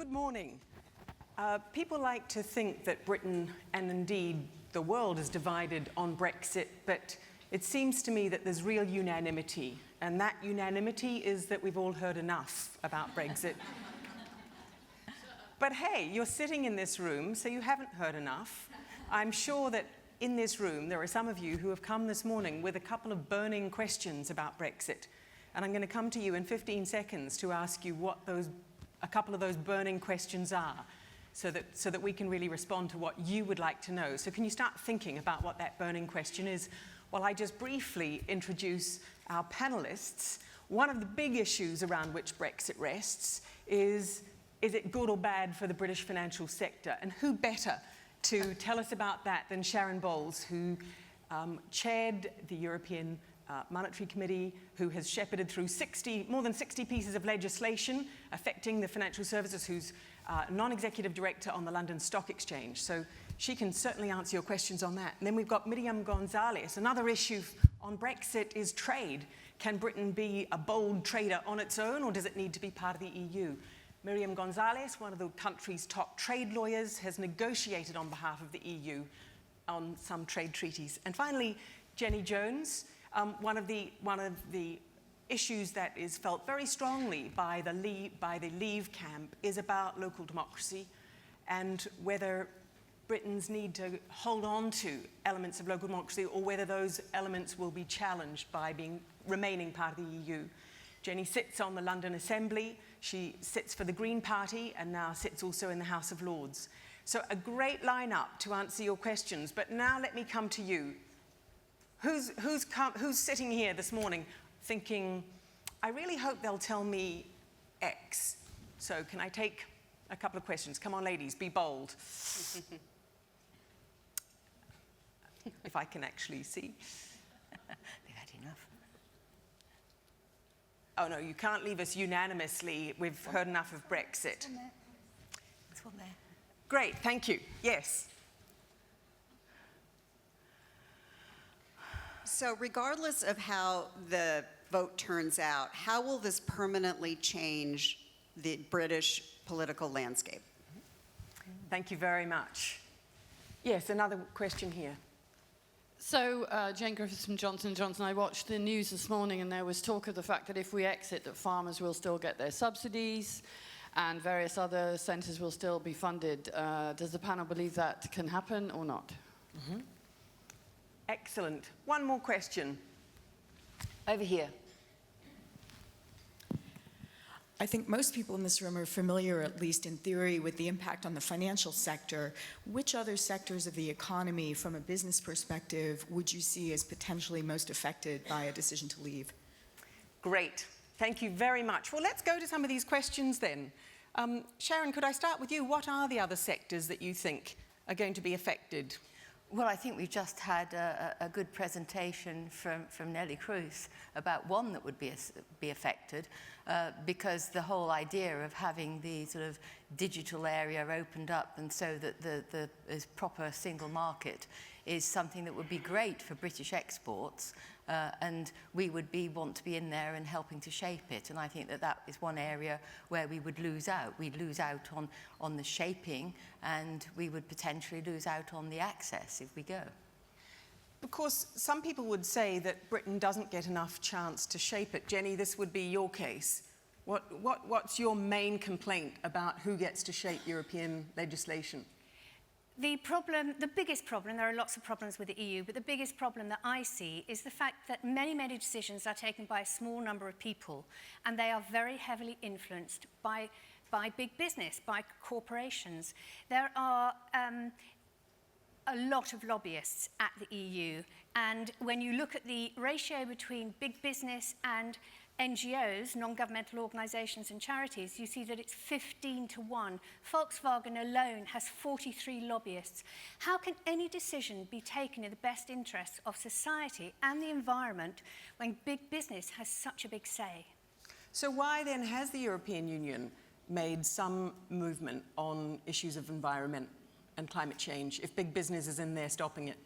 Good morning. People like to think that Britain and indeed the world is divided on Brexit, but it seems to me that there's real unanimity, and that unanimity is that we've all heard enough about Brexit. But hey, you're sitting in this room, so you haven't heard enough. I'm sure that in this room there are some of you who have come this morning with a couple of burning questions about Brexit, and I'm going to come to you in 15 seconds to ask you what a couple of those burning questions are, so that we can really respond to what you would like to know. So can you start thinking about what that burning question is while I just briefly introduce our panelists? One of the big issues around which Brexit rests is it good or bad for the British financial sector? And who better to tell us about that than Sharon Bowles, who chaired the European Monetary Committee, who has shepherded through more than 60 pieces of legislation affecting the financial services, who's non-executive director on the London Stock Exchange. So she can certainly answer your questions on that. And then we've got Miriam Gonzalez. Another issue on Brexit is trade. Can Britain be a bold trader on its own, or does it need to be part of the EU? Miriam Gonzalez, one of the country's top trade lawyers, has negotiated on behalf of the EU on some trade treaties. And finally, Jenny Jones. One of the issues that is felt very strongly by the Leave camp is about local democracy and whether Britons need to hold on to elements of local democracy or whether those elements will be challenged by remaining part of the EU. Jenny sits on the London Assembly. She sits for the Green Party and now sits also in the House of Lords. So a great lineup to answer your questions. But now let me come to you. Who's sitting here this morning thinking, I really hope they'll tell me X? So can I take a couple of questions? Come on, ladies, be bold. If I can actually see. They've had enough. Oh, no, you can't leave us unanimously. We've heard enough of Brexit. There's one there. Great, thank you. Yes. So regardless of how the vote turns out, how will this permanently change the British political landscape? Thank you very much. Yes, another question here. So, Jane Griffiths from Johnson & Johnson. I watched the news this morning and there was talk of the fact that if we exit, that farmers will still get their subsidies and various other centres will still be funded. Does the panel believe that can happen or not? Mm-hmm. Excellent. One more question. Over here. I think most people in this room are familiar, at least in theory, with the impact on the financial sector. Which other sectors of the economy, from a business perspective, would you see as potentially most affected by a decision to leave? Great. Thank you very much. Well, let's go to some of these questions then. Sharon, could I start with you? What are the other sectors that you think are going to be affected? Well, I think we've just had a good presentation from Nellie Cruz about one that would be affected because the whole idea of having the sort of digital area opened up and so that the proper single market is something that would be great for British exports and we would want to be in there and helping to shape it. And I think that is one area where we would lose out. We'd lose out on the shaping and we would potentially lose out on the access if we go. Of course, some people would say that Britain doesn't get enough chance to shape it. Jenny, this would be your case. What's your main complaint about who gets to shape European legislation? The biggest problem, there are lots of problems with the EU, but the biggest problem that I see is the fact that many, many decisions are taken by a small number of people, and they are very heavily influenced by big business, by corporations. There are a lot of lobbyists at the EU, and when you look at the ratio between big business and NGOs, non-governmental organisations and charities, you see that it's 15-1. Volkswagen alone has 43 lobbyists. How can any decision be taken in the best interests of society and the environment when big business has such a big say? So why then has the European Union made some movement on issues of environment and climate change if big business is in there stopping it?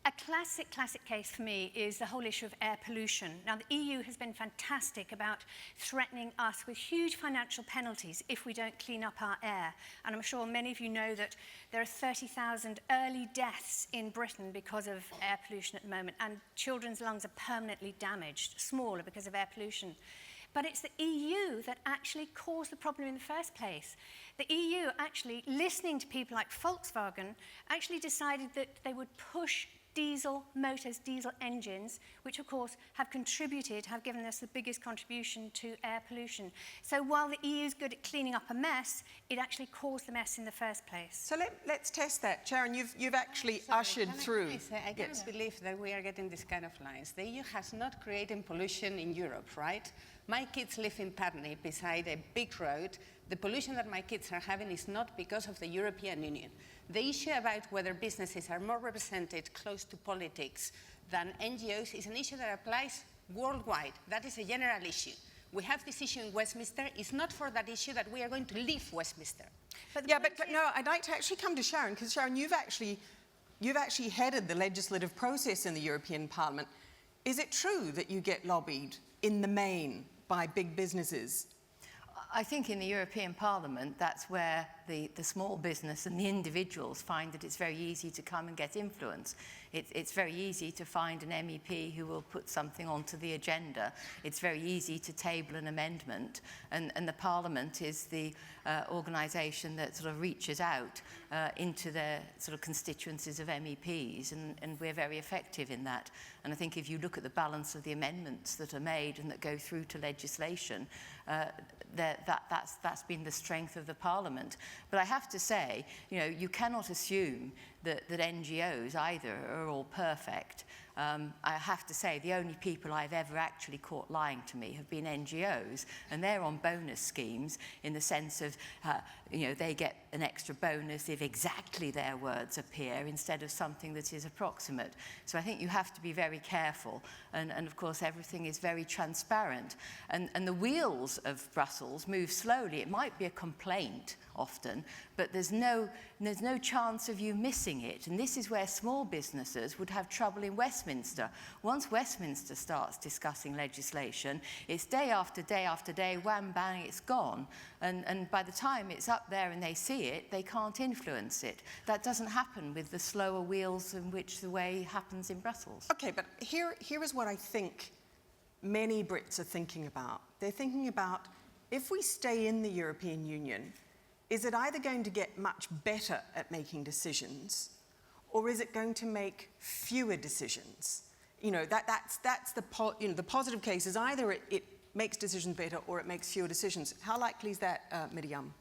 A classic case for me is the whole issue of air pollution. Now, the EU has been fantastic about threatening us with huge financial penalties if we don't clean up our air. And I'm sure many of you know that there are 30,000 early deaths in Britain because of air pollution at the moment, and children's lungs are permanently damaged, smaller because of air pollution. But it's the EU that actually caused the problem in the first place. The EU actually, listening to people like Volkswagen, actually decided that they would push diesel motors, diesel engines, which of course have given us the biggest contribution to air pollution. So while the EU is good at cleaning up a mess, it actually caused the mess in the first place. So let's test that. Sharon, you've actually ushered through. I cannot believe that we are getting this kind of lines. The EU has not created pollution in Europe, right? My kids live in Putney beside a big road. The pollution that my kids are having is not because of the European Union. The issue about whether businesses are more represented close to politics than NGOs is an issue that applies worldwide. That is a general issue. We have this issue in Westminster. It's not for that issue that we are going to leave Westminster. But no, I'd like to actually come to Sharon, because Sharon, you've actually headed the legislative process in the European Parliament. Is it true that you get lobbied in the main by big businesses? I think in the European Parliament, that's where the small business and the individuals find that it's very easy to come and get influence. It's very easy to find an MEP who will put something onto the agenda. It's very easy to table an amendment. And the Parliament is the organisation that sort of reaches out into their sort of constituencies of MEPs, and we're very effective in that. And I think if you look at the balance of the amendments that are made and that go through to legislation, that's been the strength of the Parliament. But I have to say, you cannot assume that NGOs either are all perfect. I have to say, the only people I've ever actually caught lying to me have been NGOs, and they're on bonus schemes in the sense of, they get an extra bonus if exactly their words appear instead of something that is approximate. So I think you have to be very careful, and of course everything is very transparent. And the wheels of Brussels move slowly. It might be a complaint often, but there's no chance of you missing it. And this is where small businesses would have trouble in Westminster. Once Westminster starts discussing legislation, it's day after day after day, wham, bang, it's gone. And by the time it's up there and they see it, they can't influence it. That doesn't happen with the slower wheels in which the way happens in Brussels. Okay, but here is what I think many Brits are thinking about. They're thinking about, if we stay in the European Union, is it either going to get much better at making decisions, or is it going to make fewer decisions? That's the positive case is either it makes decisions better or it makes fewer decisions. How likely is that, Miriam?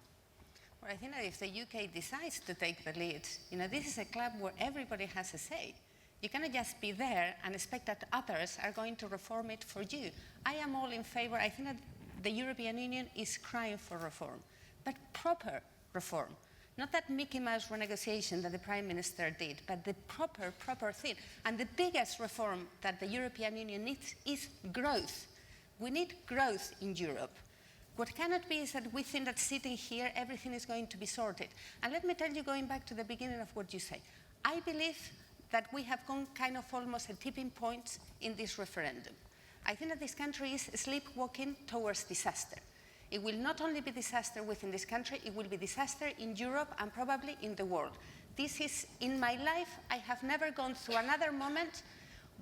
Well, I think that if the UK decides to take the lead, this is a club where everybody has a say. You cannot just be there and expect that others are going to reform it for you. I am all in favor. I think that the European Union is crying for reform, but proper reform. Not that Mickey Mouse renegotiation that the Prime Minister did, but the proper thing. And the biggest reform that the European Union needs is growth. We need growth in Europe. What cannot be is that we think that sitting here, everything is going to be sorted. And let me tell you, going back to the beginning of what you say, I believe that we have gone kind of almost at tipping points in this referendum. I think that this country is sleepwalking towards disaster. It will not only be disaster within this country, it will be disaster in Europe and probably in the world. This is, in my life, I have never gone through another moment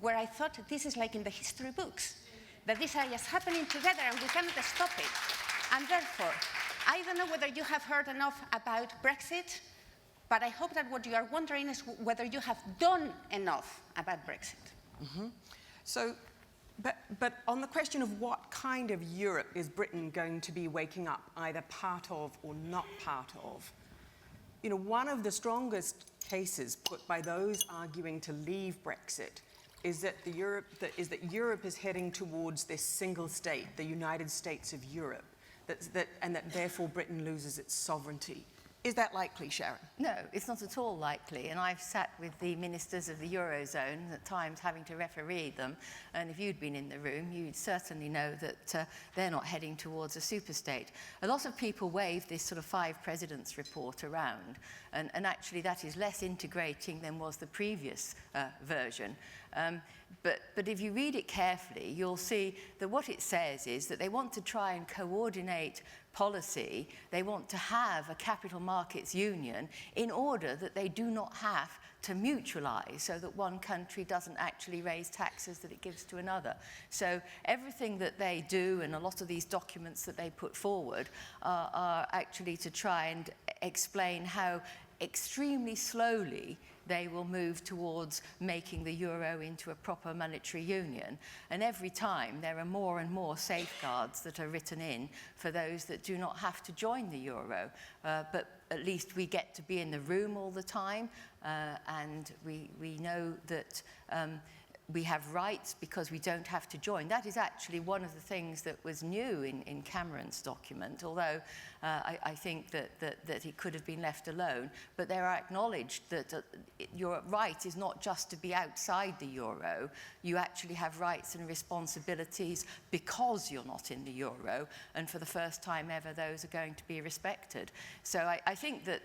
where I thought this is like in the history books, that these are just happening together and we cannot stop it. And therefore, I don't know whether you have heard enough about Brexit, but I hope that what you are wondering is whether you have done enough about Brexit. Mm-hmm. So, but on the question of what kind of Europe is Britain going to be waking up, either part of or not part of, one of the strongest cases put by those arguing to leave Brexit is that Europe is heading towards this single state, the United States of Europe, and that therefore Britain loses its sovereignty. Is that likely, Sharon? No, it's not at all likely. And I've sat with the ministers of the Eurozone, at times having to referee them. And if you'd been in the room, you'd certainly know that they're not heading towards a superstate. A lot of people wave this sort of 5 presidents report around. And actually, that is less integrating than was the previous version. But if you read it carefully, you'll see that what it says is that they want to try and coordinate policy. They want to have a capital markets union in order that they do not have to mutualize, so that one country doesn't actually raise taxes that it gives to another. So everything that they do and a lot of these documents that they put forward are actually to try and explain how extremely slowly they will move towards making the euro into a proper monetary union. And every time there are more and more safeguards that are written in for those that do not have to join the euro. But at least we get to be in the room all the time, and we know that we have rights because we don't have to join. That is actually one of the things that was new in Cameron's document, although I think that it could have been left alone. But there are acknowledged that your right is not just to be outside the euro. You actually have rights and responsibilities because you're not in the euro, and for the first time ever, those are going to be respected. So I think that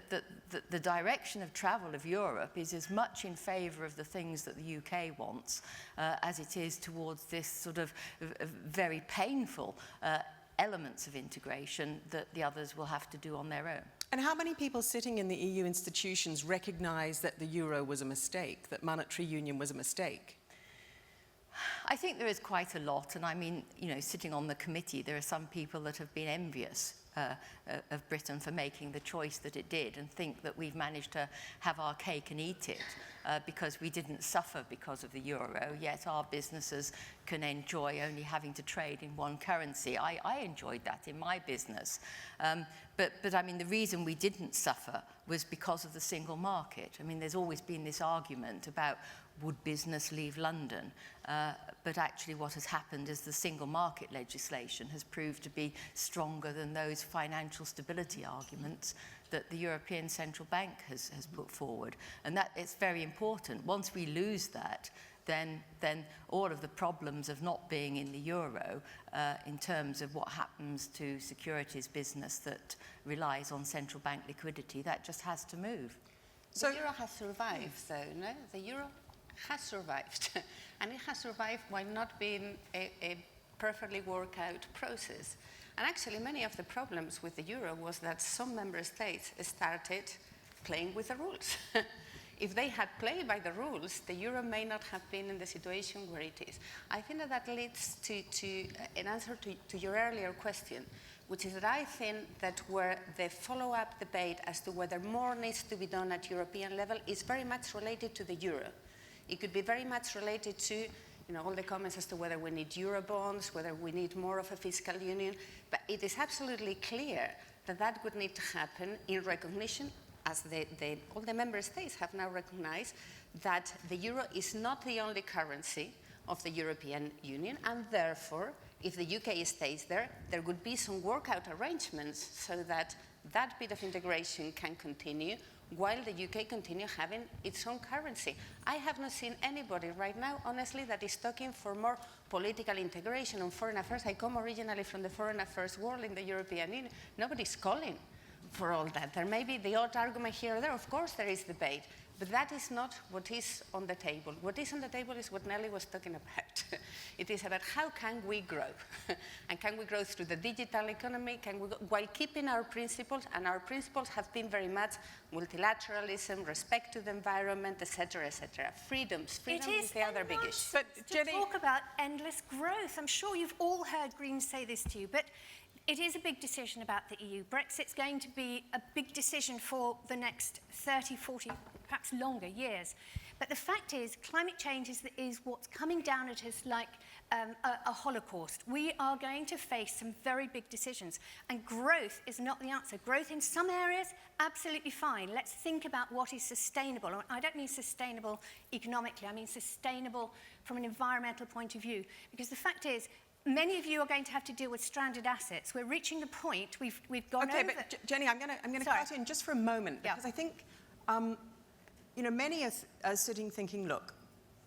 the direction of travel of Europe is as much in favour of the things that the UK wants as it is towards this sort of very painful elements of integration that the others will have to do on their own. And how many people sitting in the EU institutions recognise that the euro was a mistake, that monetary union was a mistake? I think there is quite a lot, and I mean, you know, sitting on the committee, there are some people that have been envious of Britain for making the choice that it did, and think that we've managed to have our cake and eat it because we didn't suffer because of the euro, yet our businesses can enjoy only having to trade in one currency. I enjoyed that in my business. But I mean, the reason we didn't suffer was because of the single market. I mean, there's always been this argument about would business leave London? But actually what has happened is the single market legislation has proved to be stronger than those financial stability arguments that the European Central Bank has put forward. And that it's very important. Once we lose that, then all of the problems of not being in the euro in terms of what happens to securities business that relies on central bank liquidity, that just has to move. So the euro has survived, though, no? The euro has survived, and it has survived while not being a perfectly worked out process. And actually, many of the problems with the euro was that some member states started playing with the rules. If they had played by the rules, the euro may not have been in the situation where it is. I think that leads to an answer to your earlier question, which is that I think that where the follow-up debate as to whether more needs to be done at European level is very much related to the euro. It could be very much related to all the comments as to whether we need Eurobonds, whether we need more of a fiscal union, but it is absolutely clear that that would need to happen in recognition, as all the member states have now recognized, that the euro is not the only currency of the European Union, and therefore, if the UK stays there, there would be some workout arrangements so that that bit of integration can continue while the UK continue having its own currency. I have not seen anybody right now, honestly, that is talking for more political integration on foreign affairs. I come originally from the foreign affairs world in the European Union. Nobody's calling for all that. There may be the odd argument here or there. Of course there is debate, but that is not what is on the table. What is on the table is what Nelly was talking about. It is about how can we grow? And can we grow through the digital economy? Can we while keeping our principles, and our principles have been very much multilateralism, respect to the environment, etc., etc. Freedoms is the other big issue. But Jenny, talk about endless growth. I'm sure you've all heard Greens say this to you, but it is a big decision about the EU. Brexit's going to be a big decision for the next 30, 40, perhaps longer years. But the fact is, climate change is what's coming down at us like a holocaust. We are going to face some very big decisions, and growth is not the answer. Growth in some areas, absolutely fine. Let's think about what is sustainable. I don't mean sustainable economically, I mean sustainable from an environmental point of view. Because the fact is, many of you are going to have to deal with stranded assets. We're reaching the point, we've gone over... Okay, but Jenny, I'm going to cut in just for a moment, because I think, many are sitting thinking, look,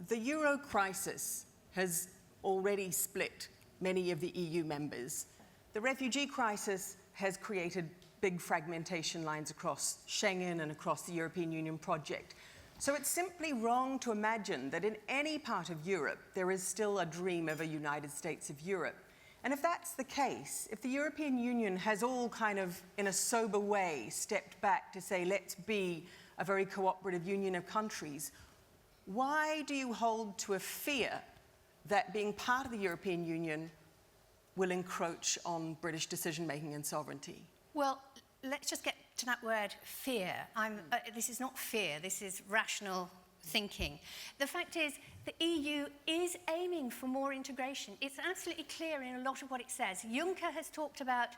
the euro crisis has already split many of the EU members. The refugee crisis has created big fragmentation lines across Schengen and across the European Union project. So it's simply wrong to imagine that in any part of Europe there is still a dream of a United States of Europe. And if that's the case, if the European Union has all kind of, in a sober way, stepped back to say, let's be a very cooperative union of countries, why do you hold to a fear that being part of the European Union will encroach on British decision-making and sovereignty? Well, let's just get to that word, fear. This is not fear, this is rational thinking. The fact is, the EU is aiming for more integration. It's absolutely clear in a lot of what it says. Juncker has talked about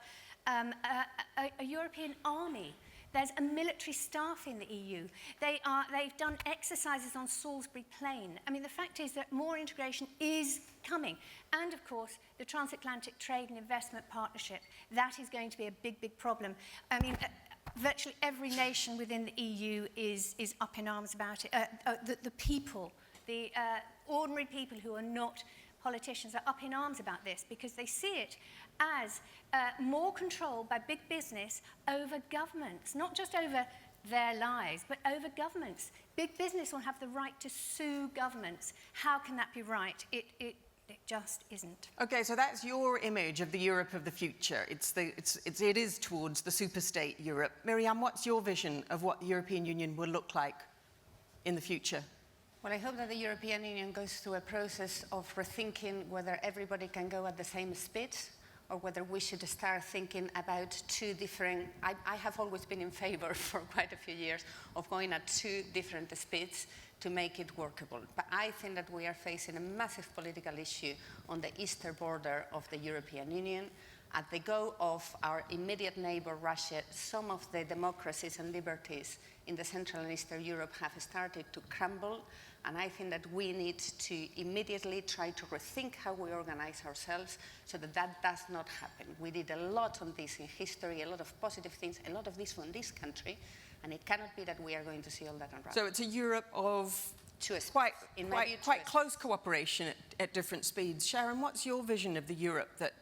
a European army. There's a military staff in the EU. They've done exercises on Salisbury Plain. I mean, the fact is that more integration is coming. And, of course, the Transatlantic Trade and Investment Partnership, that is going to be a big, big problem. I mean, virtually every nation within the EU is up in arms about it. The people, the ordinary people who are not politicians are up in arms about this because they see it as more control by big business over governments, not just over their lives, but over governments. Big business will have the right to sue governments. How can that be right? It just isn't. Okay, so that's your image of the Europe of the future. It is towards the superstate Europe. Miriam, what's your vision of what the European Union will look like in the future? Well, I hope that the European Union goes through a process of rethinking whether everybody can go at the same speed or whether we should start thinking about two different... I have always been in favor for quite a few years of going at two different speeds to make it workable. But I think that we are facing a massive political issue on the eastern border of the European Union. At the go of our immediate neighbor, Russia, some of the democracies and liberties in the Central and Eastern Europe have started to crumble. And I think that we need to immediately try to rethink how we organize ourselves so that that does not happen. We did a lot on this in history, a lot of positive things, a lot of this from this country, and it cannot be that we are going to see all that unravel. So it's a Europe of quite close cooperation at different speeds. Sharon, what's your vision of the Europe that...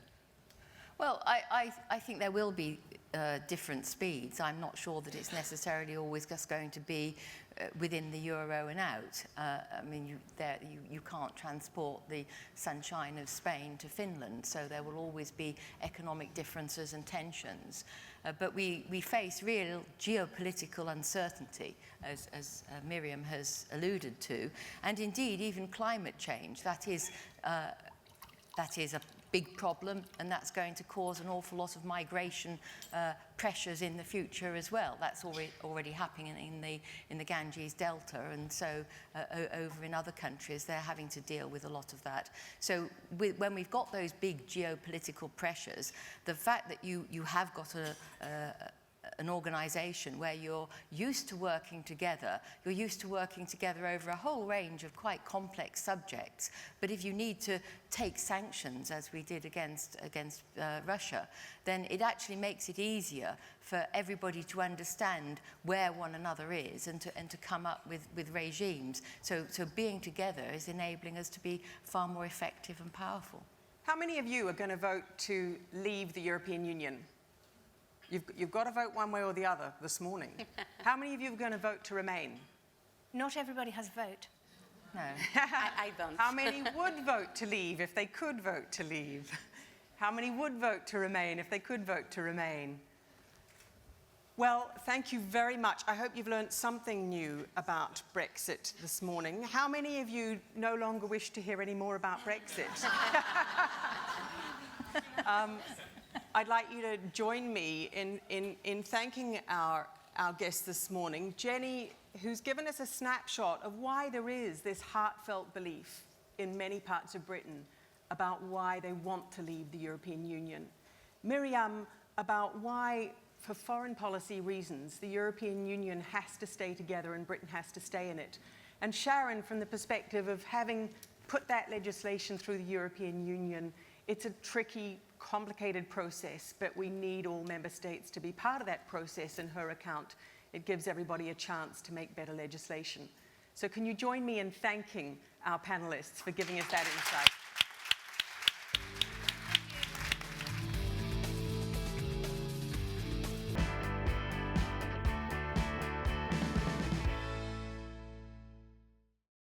Well, I think there will be different speeds. I'm not sure that it's necessarily always just going to be within the euro and out. I mean, you can't transport the sunshine of Spain to Finland, so there will always be economic differences and tensions. But we face real geopolitical uncertainty, as Miriam has alluded to, and indeed even climate change. That is a big problem, and that's going to cause an awful lot of migration pressures in the future as well. That's already happening in the Ganges Delta, and so over in other countries they're having to deal with a lot of that. So when we've got those big geopolitical pressures, the fact that you have got an organisation where you're used to working together, you're used to working together over a whole range of quite complex subjects. But if you need to take sanctions, as we did against Russia, then it actually makes it easier for everybody to understand where one another is and to come up with regimes. So being together is enabling us to be far more effective and powerful. How many of you are going to vote to leave the European Union? You've got to vote one way or the other this morning. How many of you are going to vote to remain? Not everybody has a vote. No. I don't. How many would vote to leave if they could vote to leave? How many would vote to remain if they could vote to remain? Well, thank you very much. I hope you've learned something new about Brexit this morning. How many of you no longer wish to hear any more about Brexit? I'd like you to join me in thanking our guests this morning. Jenny, who's given us a snapshot of why there is this heartfelt belief in many parts of Britain about why they want to leave the European Union. Miriam, about why, for foreign policy reasons, the European Union has to stay together and Britain has to stay in it. And Sharon, from the perspective of having put that legislation through the European Union It's a tricky, complicated process, but we need all member states to be part of that process. In her account, it gives everybody a chance to make better legislation. So can you join me in thanking our panelists for giving us that insight?